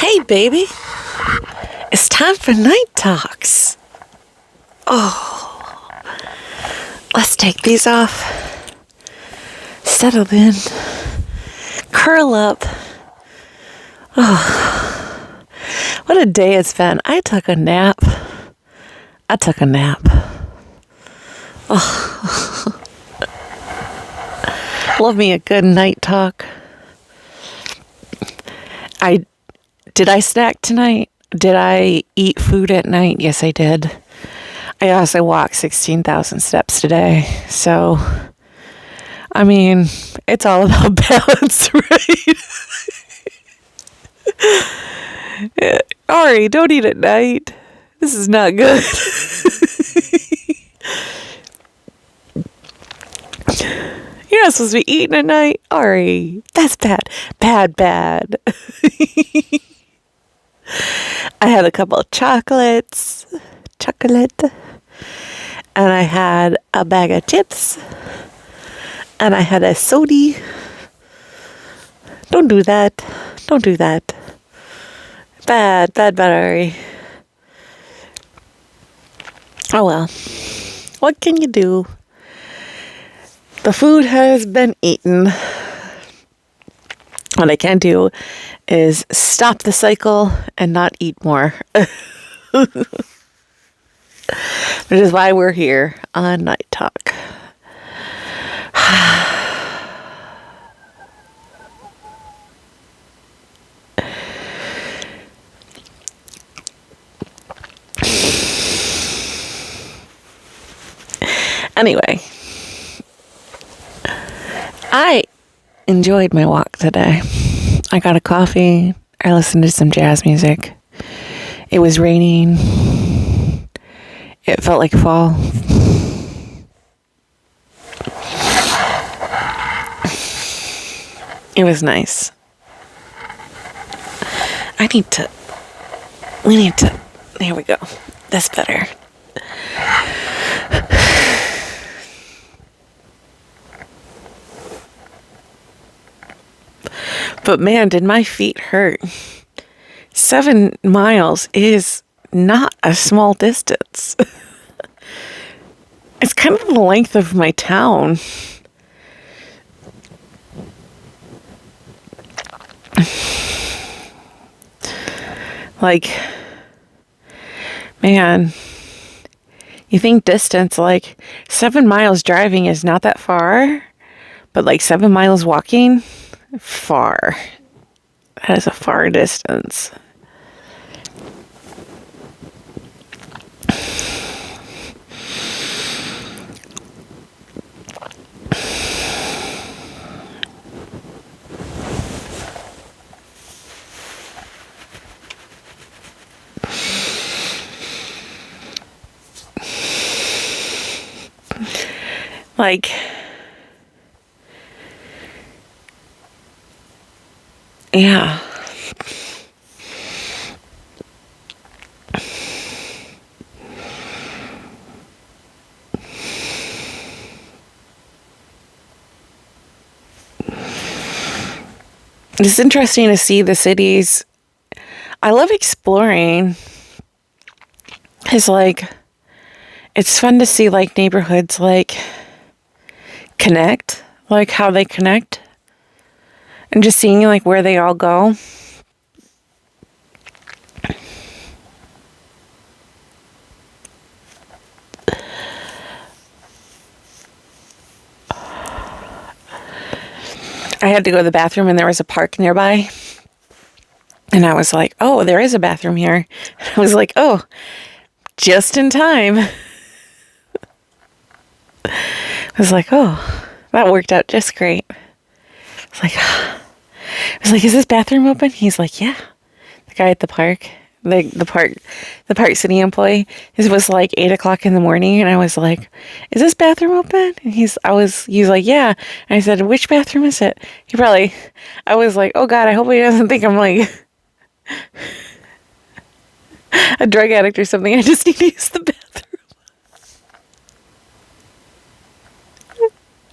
Hey, baby. It's time for night talks. Oh, let's take these off. Settle in. Curl up. Oh, what a day it's been. I took a nap. Oh, love me a good night talk. Did I snack tonight? Did I eat food at night? Yes, I did. I also walked 16,000 steps today. So, I mean, it's all about balance, right? Ari, don't eat at night. This is not good. You're not supposed to be eating at night. Ari, that's bad. Bad. I had a couple of chocolate, and I had a bag of chips, and I had a soda. Don't do that. Bad, Ari. Oh well. What can you do? The food has been eaten. What I can do is stop the cycle and not eat more. Which is why we're here on Night Talk. Anyway, I enjoyed my walk today. I got a coffee. I listened to some jazz music. It was raining. It felt like fall. It was nice. There we go. That's better. But man, did my feet hurt. 7 miles is not a small distance. It's kind of the length of my town. Like, man, you think distance, like 7 miles driving is not that far, but like 7 miles walking, far. That is a far distance. Like, yeah. It's interesting to see the cities. I love exploring. It's like, it's fun to see like neighborhoods like connect, like how they connect, and just seeing like where they all go. I had to go to the bathroom and there was a park nearby. And I was like, oh, there is a bathroom here. And I was like, oh, just in time. I was like, oh, that worked out just great. I was like, is this bathroom open? He's like, yeah. The guy at the park, the park city employee, it was like 8:00 in the morning. And I was like, is this bathroom open? And he's like, yeah. And I said, which bathroom is it? I was like, oh God, I hope he doesn't think I'm like a drug addict or something. I just need to use the bathroom.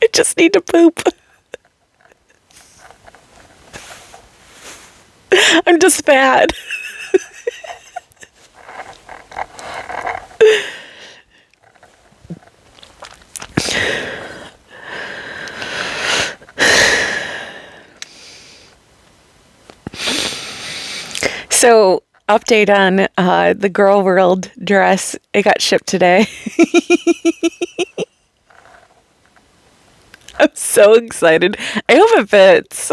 I just need to poop. I'm just fat. So, update on the Girl World dress. It got shipped today. I'm so excited. I hope it fits.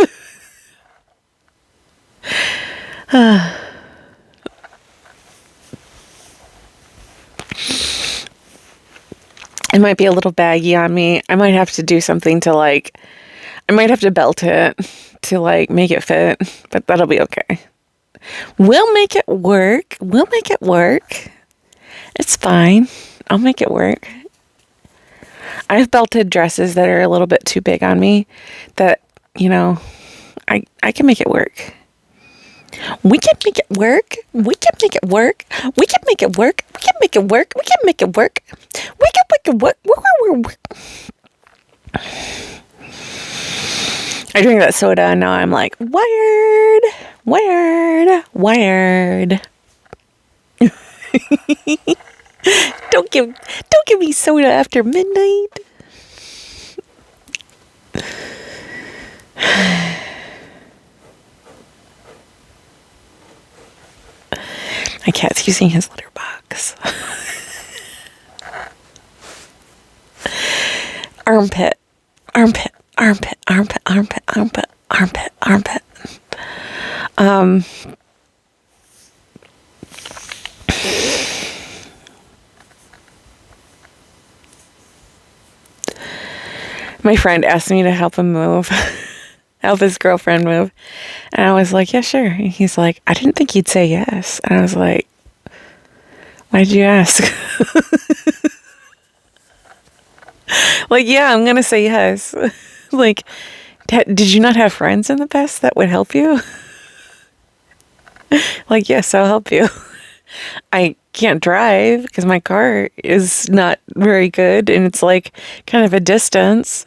It might be a little baggy on me. I might have to do something to like, I might have to belt it to like make it fit, but that'll be okay. We'll make it work. We'll make it work. It's fine. I'll make it work. I've belted dresses that are a little bit too big on me that, you know, I can make it work. We can make it work. We can make it work. We can make it work. We can make it work. We can make it work. We can make it work. I drink that soda and now I'm like, wired. Don't give me soda after midnight. My cat's using his litter box. Armpit. My friend asked me to help him move. Help his girlfriend move. And I was like, yeah, sure. And he's like, I didn't think you'd say yes. And I was like, why did you ask? Like, yeah, I'm going to say yes. Like, did you not have friends in the past that would help you? Like, yes, I'll help you. I can't drive because my car is not very good and it's like kind of a distance.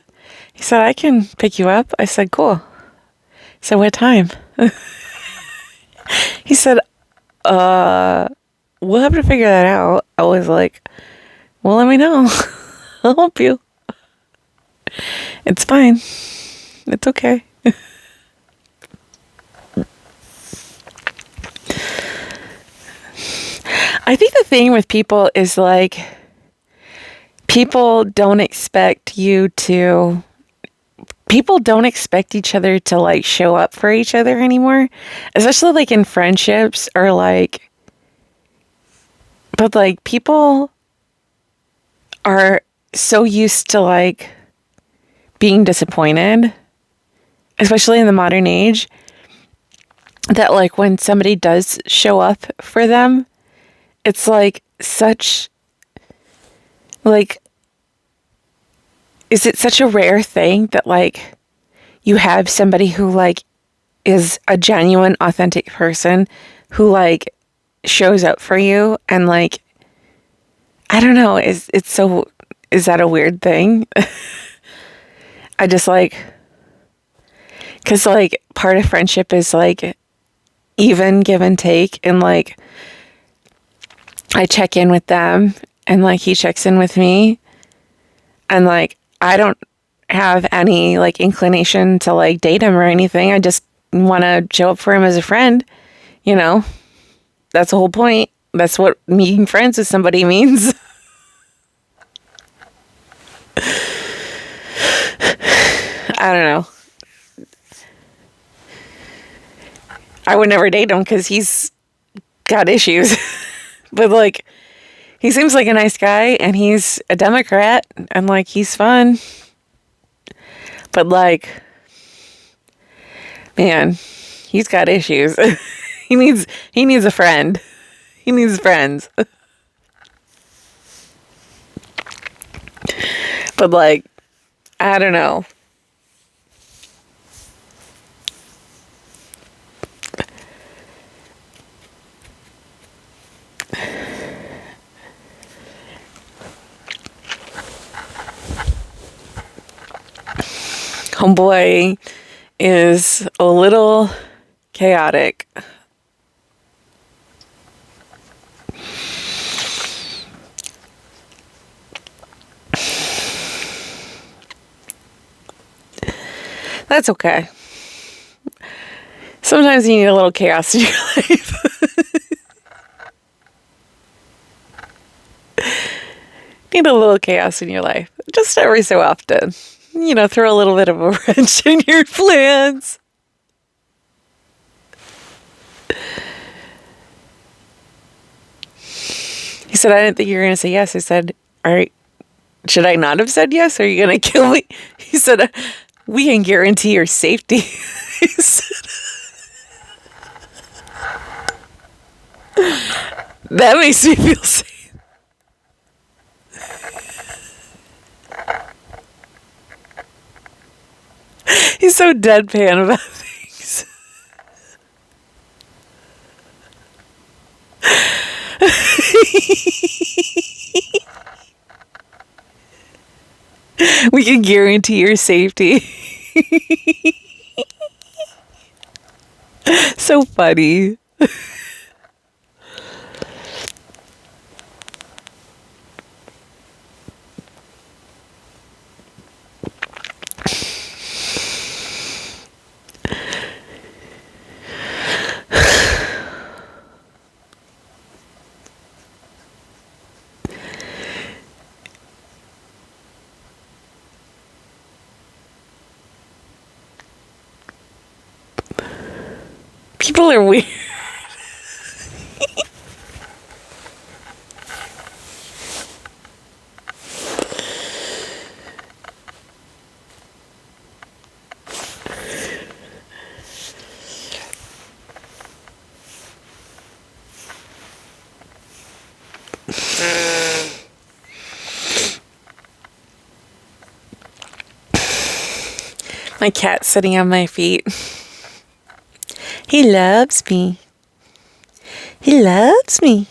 He said, I can pick you up. I said, cool. So what time? He said, we'll have to figure that out. I was like, well, let me know. I'll help you. It's fine. It's okay. I think the thing with people is like, people don't expect each other to like show up for each other anymore, especially like in friendships or like, but like people are so used to like being disappointed, especially in the modern age, that like when somebody does show up for them, it's like such like, is it such a rare thing that like you have somebody who like is a genuine, authentic person who like shows up for you and like, I don't know, is that a weird thing? I just like, cause like part of friendship is like even give and take, and like I check in with them and like he checks in with me, and like I don't have any like inclination to like date him or anything. I just want to show up for him as a friend, you know. That's the whole point. That's what being friends with somebody means. I don't know. I would never date him because he's got issues. But like, he seems like a nice guy and he's a Democrat and like he's fun. But like, man, he's got issues. He needs a friend. He needs friends. But like, I don't know. Homeboy is a little chaotic. That's okay. Sometimes you need a little chaos in your life. Need a little chaos in your life. Just every so often. Throw a little bit of a wrench in your plans. He said, I didn't think you were going to say yes. I said, all right, should I not have said yes? Are you going to kill me? He said, we can guarantee your safety. He said, that makes me feel safe. He's so deadpan about things. We can guarantee your safety. So funny. People are weird. My cat's sitting on my feet. He loves me. He loves me.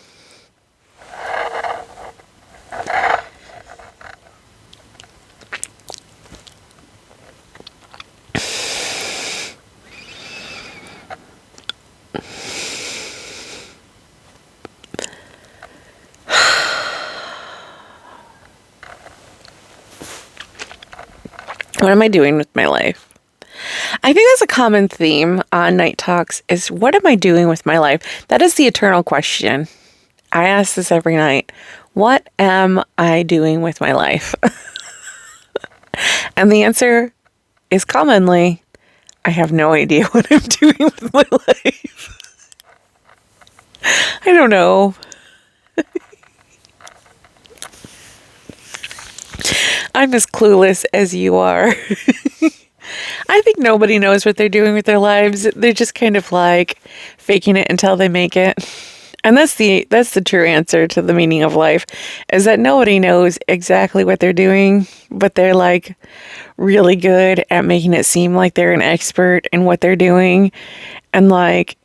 What am I doing with my life? I think that's a common theme on Night Talks is what am I doing with my life? That is the eternal question. I ask this every night. What am I doing with my life? And the answer is commonly, I have no idea what I'm doing with my life. I don't know. I'm as clueless as you are. I think nobody knows what they're doing with their lives. They're just kind of like faking it until they make it. And that's the true answer to the meaning of life, is that nobody knows exactly what they're doing, but they're like really good at making it seem like they're an expert in what they're doing. And like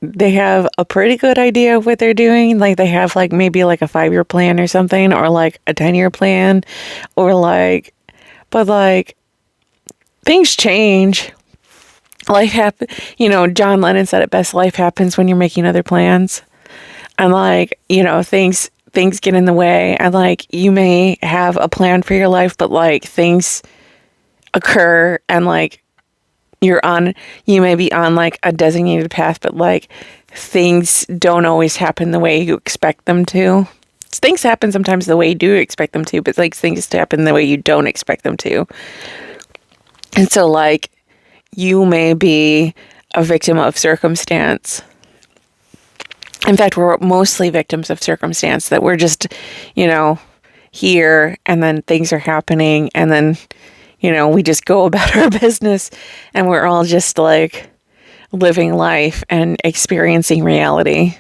they have a pretty good idea of what they're doing. Like they have like maybe like a 5-year plan or something, or like a 10-year plan, or like, but like things change. Life happen. John Lennon said it best. Life happens when you're making other plans. And like, things get in the way, and like you may have a plan for your life, but like things occur, and like you may be on like a designated path, but like things don't always happen the way you expect them to. Things happen sometimes the way you do expect them to, but like things happen the way you don't expect them to. And so like you may be a victim of circumstance. In fact, we're mostly victims of circumstance, that we're just, here, and then things are happening, and then, we just go about our business, and we're all just like living life and experiencing reality.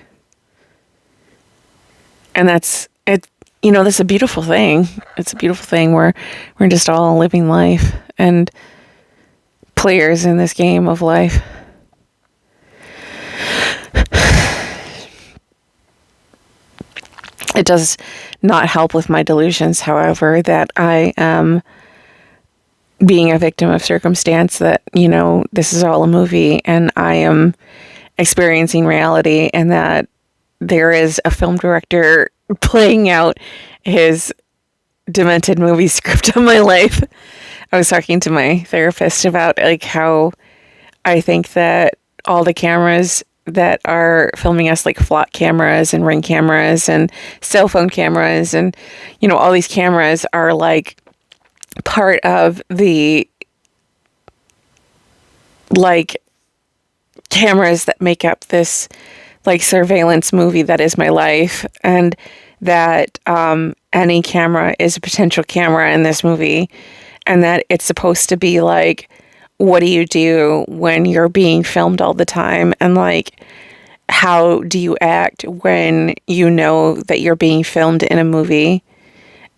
And that's it. That's a beautiful thing. It's a beautiful thing where we're just all living life and players in this game of life. It does not help with my delusions, however, that I am being a victim of circumstance, that, you know, this is all a movie and I am experiencing reality, and that there is a film director playing out his demented movie script on my life. I was talking to my therapist about like how I think that all the cameras that are filming us, like flock cameras and ring cameras and cell phone cameras, and, you know, all these cameras are like part of the like cameras that make up this like surveillance movie that is my life, and that any camera is a potential camera in this movie, and that it's supposed to be like, what do you do when you're being filmed all the time, and like, how do you act when you know that you're being filmed in a movie,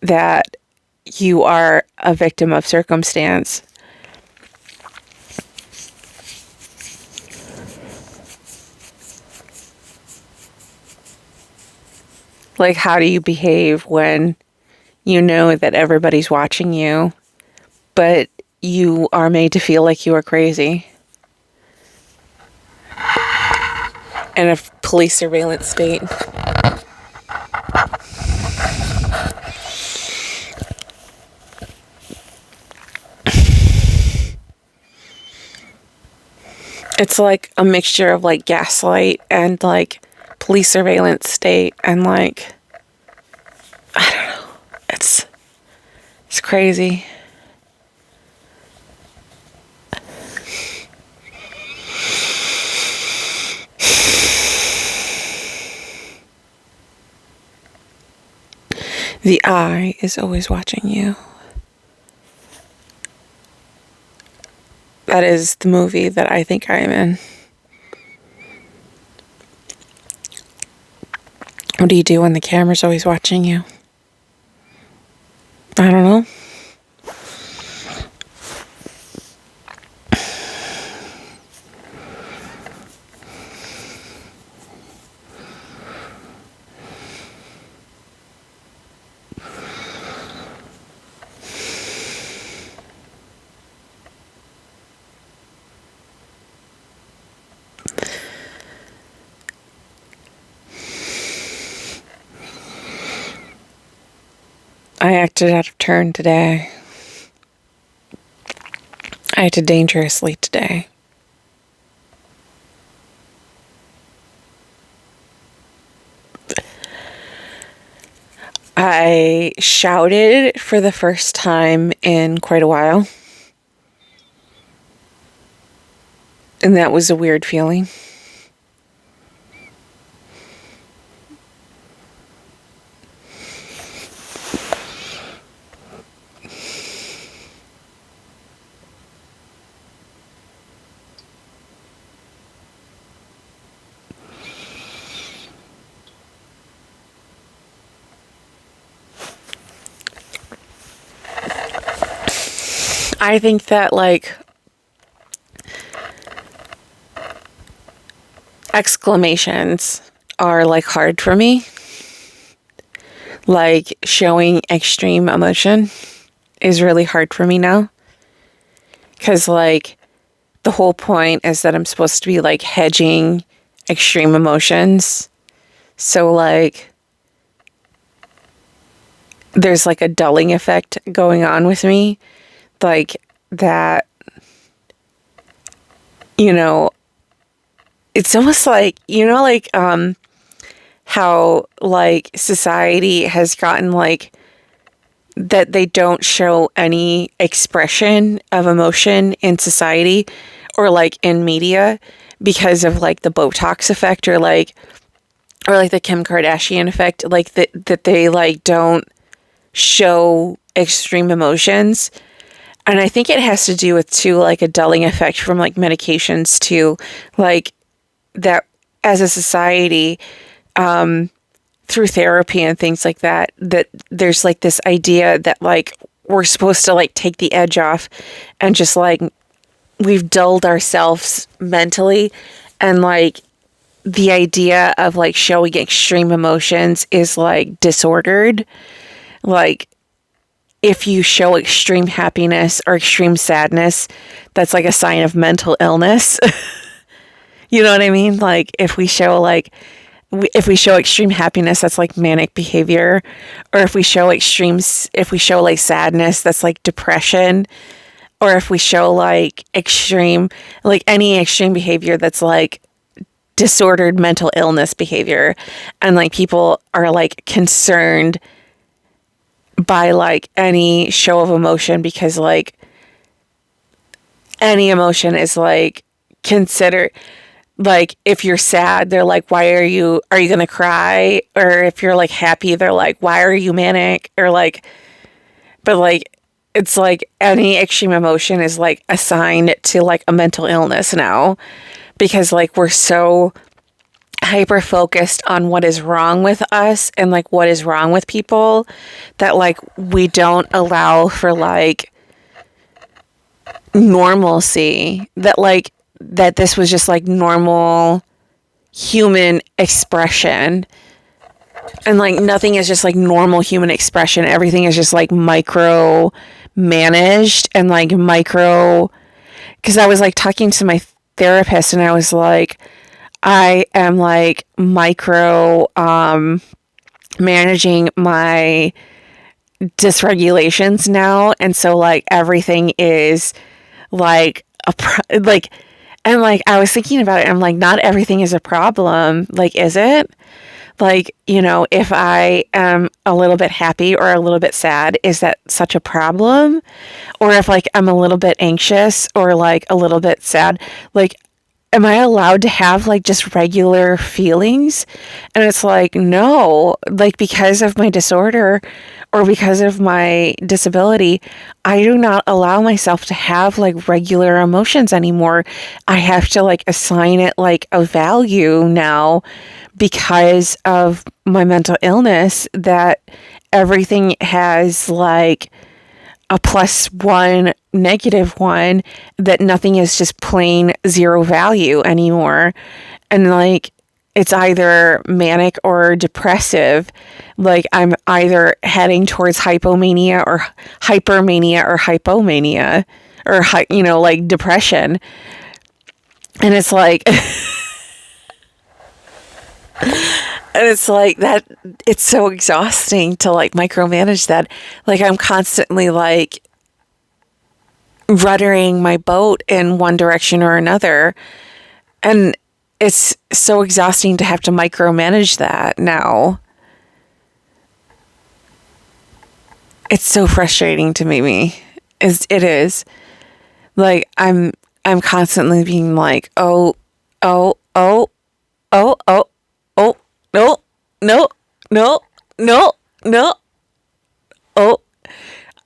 that you are a victim of circumstance. Like, how do you behave when you know that everybody's watching you, but you are made to feel like you are crazy in a police surveillance state? It's like a mixture of like gaslight and like police surveillance state, and like, I don't know. It's crazy. The eye is always watching you. That is the movie that I think I am in. What do you do when the camera's always watching you? I don't know. I acted out of turn today. I acted dangerously today. I shouted for the first time in quite a while. And that was a weird feeling. I think that, like, exclamations are, like, hard for me. Like, showing extreme emotion is really hard for me now. Because, like, the whole point is that I'm supposed to be, like, hedging extreme emotions. So, like, there's, like, a dulling effect going on with me. Like, that, you know, it's almost like, you know, like, how, like, society has gotten, like, that they don't show any expression of emotion in society or, like, in media because of, like, the Botox effect, or like the Kim Kardashian effect, like, that they, like, don't show extreme emotions. And I think it has to do with, too, like, a dulling effect from, like, medications, too. Like, that as a society, through therapy and things like that, that there's, like, this idea that, like, we're supposed to, like, take the edge off, and just, like, we've dulled ourselves mentally. And, like, the idea of, like, showing extreme emotions is, like, disordered. Like, if you show extreme happiness or extreme sadness, that's like a sign of mental illness. You know what I mean? Like if we show extreme happiness, that's like manic behavior, or if we show like sadness, that's like depression, or if we show like any extreme behavior, that's like disordered mental illness behavior. And like people are like concerned by like any show of emotion, because like any emotion is like considered, like if you're sad, they're like, why are you gonna cry? Or if you're like happy, they're like, why are you manic? Or like, but like it's like any extreme emotion is like assigned to like a mental illness now, because like we're so hyper focused on what is wrong with us and like what is wrong with people, that like we don't allow for like normalcy, that this was just like normal human expression, and like nothing is just like normal human expression. Everything is just like micro managed and like micro, because I was like talking to my therapist and I was like, I am like micro managing my dysregulations now, and so like everything is like and like I was thinking about it, and I'm like, not everything is a problem. Like, is it? Like, you know, if I am a little bit happy or a little bit sad, is that such a problem? Or if like I'm a little bit anxious or like a little bit sad, like am I allowed to have like just regular feelings? And it's like, no, like because of my disorder or because of my disability, I do not allow myself to have like regular emotions anymore. I have to like assign it like a value now because of my mental illness, that everything has like a +1, -1, that nothing is just plain zero value anymore. And like, it's either manic or depressive. Like I'm either heading towards hypomania or hypermania or hypomania, or like depression. And it's like, and it's like that, it's so exhausting to like micromanage that. Like I'm constantly like ruddering my boat in one direction or another. And it's so exhausting to have to micromanage that now. It's so frustrating to me. It is. Like I'm constantly being like, oh, oh, oh, oh, oh, oh, no, no, no, no, no. Oh,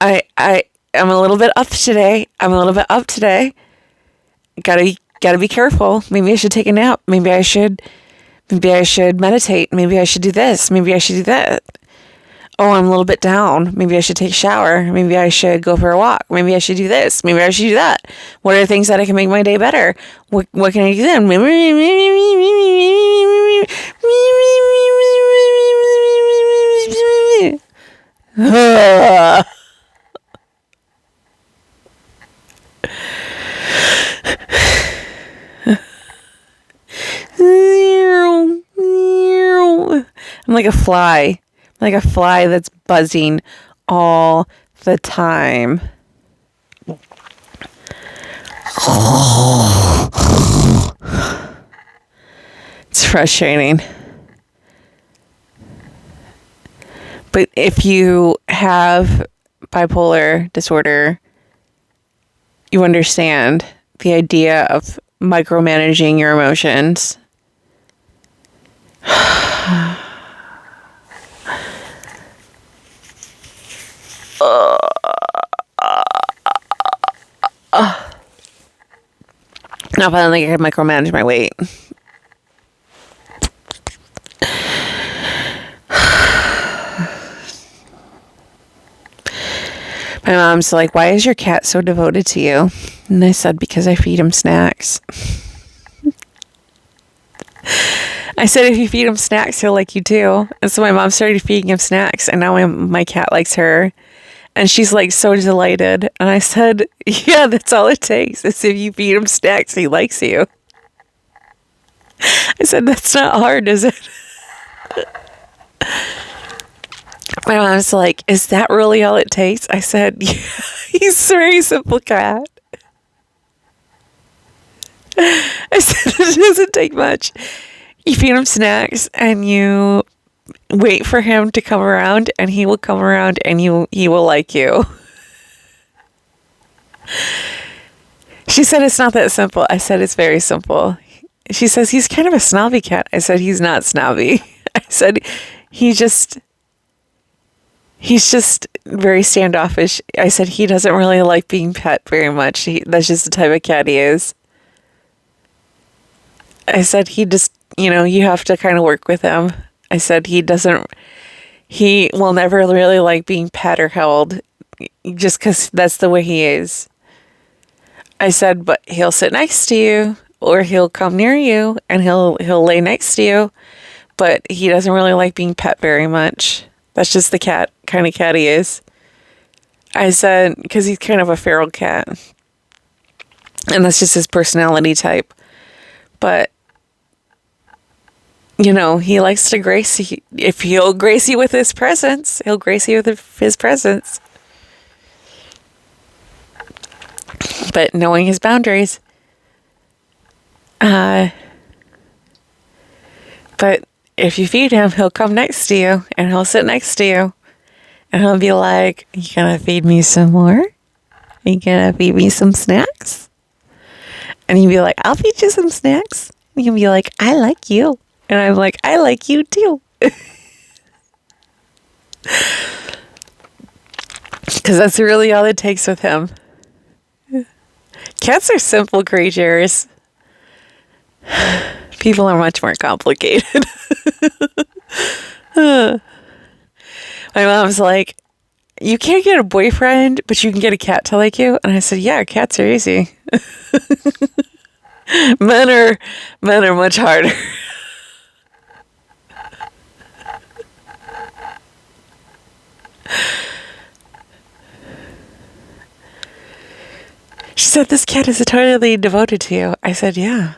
I'm a little bit up today. Gotta be careful. Maybe I should take a nap. Maybe I should meditate. Maybe I should do this. Maybe I should do that. Oh, I'm a little bit down. Maybe I should take a shower. Maybe I should go for a walk. Maybe I should do this. Maybe I should do that. What are the things that I can make my day better? What can I do then? I'm like a fly. Like a fly that's buzzing all the time. It's frustrating. But if you have bipolar disorder, you understand the idea of micromanaging your emotions. Now finally I can micromanage my weight. My mom's like, why is your cat so devoted to you? And I said, because I feed him snacks. I said, if you feed him snacks, he'll like you too. And so my mom started feeding him snacks, and now my cat likes her. And she's like so delighted. And I said, yeah, that's all it takes. Is if you feed him snacks, he likes you. I said, that's not hard, is it? My mom's like, is that really all it takes? I said, yeah, he's a very simple cat. I said, it doesn't take much. You feed him snacks and you wait for him to come around, and he will come around, and he will like you. She said, it's not that simple. I said, it's very simple. She says, he's kind of a snobby cat. I said, he's not snobby. I said, he's just very standoffish. I said, he doesn't really like being pet very much. That's just the type of cat he is. I said, he just, you have to kind of work with him. I said, he will never really like being pet or held, just because that's the way he is. I said, but he'll sit next to you, or he'll come near you, and he'll lay next to you, but he doesn't really like being pet very much. That's just the kind of cat he is. I said, because he's kind of a feral cat, and that's just his personality type. But he likes to grace you. If he'll grace you with his presence, he'll grace you with his presence. But knowing his boundaries. But if you feed him, he'll come next to you, and he'll sit next to you. And he'll be like, you gonna feed me some more? You gonna feed me some snacks? And you'll be like, I'll feed you some snacks. And you'll be like, I like you. And I'm like, I like you too. Because that's really all it takes with him. Cats are simple creatures. People are much more complicated. My mom's like, you can't get a boyfriend, but you can get a cat to like you. And I said, yeah, cats are easy. Men are much harder. She said, this cat is totally devoted to you. I said, yeah.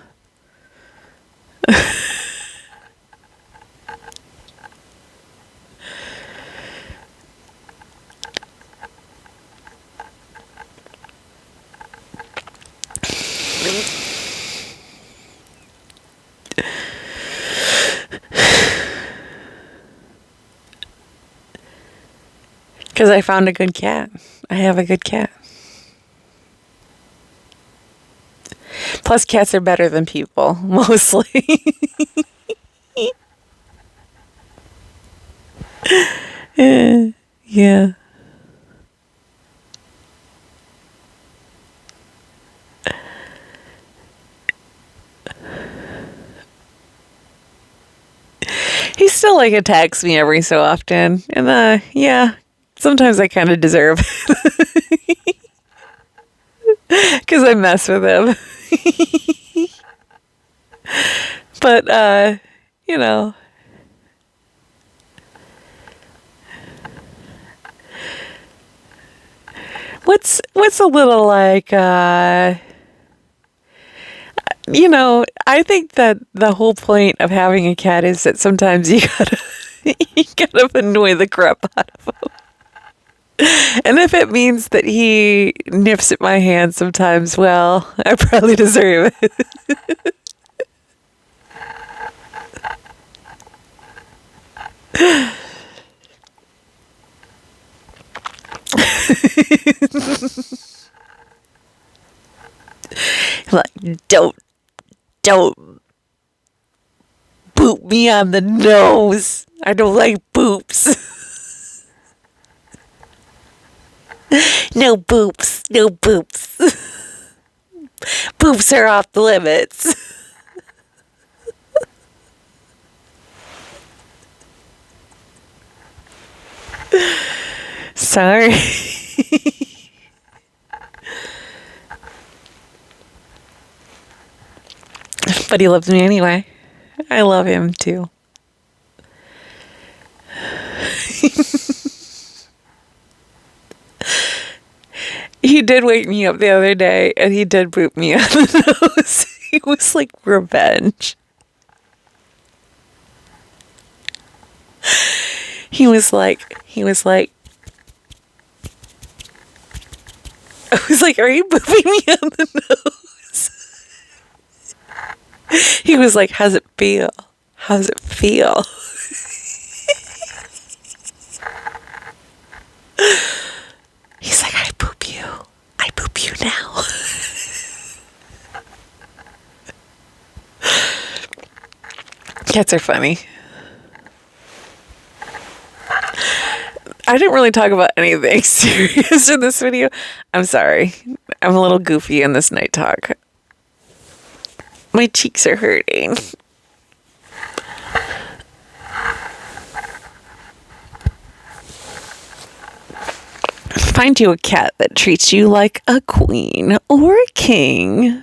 Because I found a good cat. I have a good cat. Plus, cats are better than people, mostly. Yeah. He still attacks me every so often. And yeah, sometimes I kind of deserve it. Because I mess with him. But, what's a little I think that the whole point of having a cat is that sometimes you gotta annoy the crap out of him. And if it means that he nips at my hand sometimes, well, I probably deserve it. Like, don't boop me on the nose. I don't like boops. No boops. No boops. Boops are off the limits. Sorry. But he loves me anyway. I love him too. He did wake me up the other day, and he did boop me on the nose. It was like revenge. He was like, I was like, are you booping me on the nose? He was like, how's it feel? How's it feel? He's like, I poop you. I poop you now. Cats are funny. I didn't really talk about anything serious in this video. I'm sorry. I'm a little goofy in this night talk. My cheeks are hurting. Find you a cat that treats you like a queen or a king.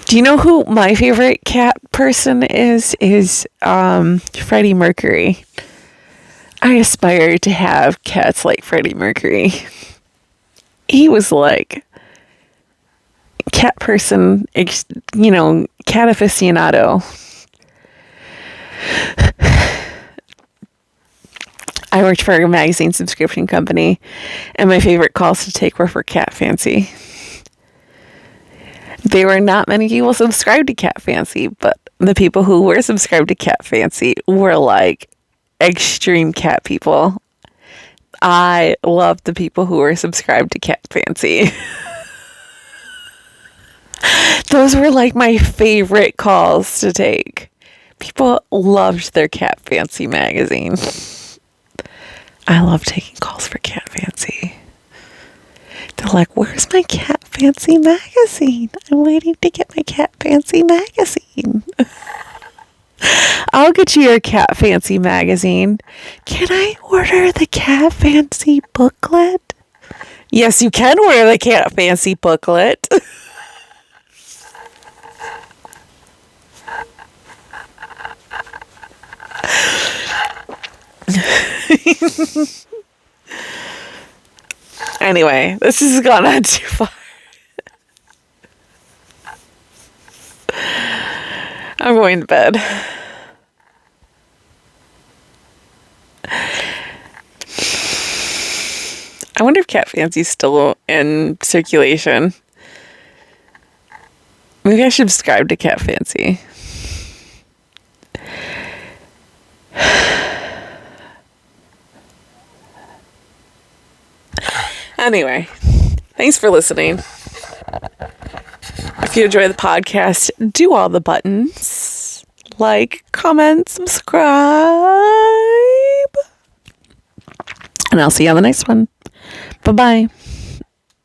Do you know who my favorite cat person is? Freddie Mercury. I aspire to have cats like Freddie Mercury. He was like cat person, cat aficionado. I worked for a magazine subscription company, and my favorite calls to take were for Cat Fancy. There were not many people subscribed to Cat Fancy, but the people who were subscribed to Cat Fancy were like extreme cat people. I loved the people who were subscribed to Cat Fancy. Those were like my favorite calls to take. People loved their Cat Fancy magazine. I love taking calls for Cat Fancy. They're like, where's my Cat Fancy magazine? I'm waiting to get my Cat Fancy magazine. I'll get you your Cat Fancy magazine. Can I order the Cat Fancy booklet? Yes, you can order the Cat Fancy booklet. Anyway, this has gone on too far. I'm going to bed. I wonder if Cat Fancy's still in circulation. Maybe I should subscribe to Cat Fancy. Anyway, thanks for listening. If you enjoy the podcast, do all the buttons. Like, comment, subscribe. And I'll see you on the next one. Bye-bye.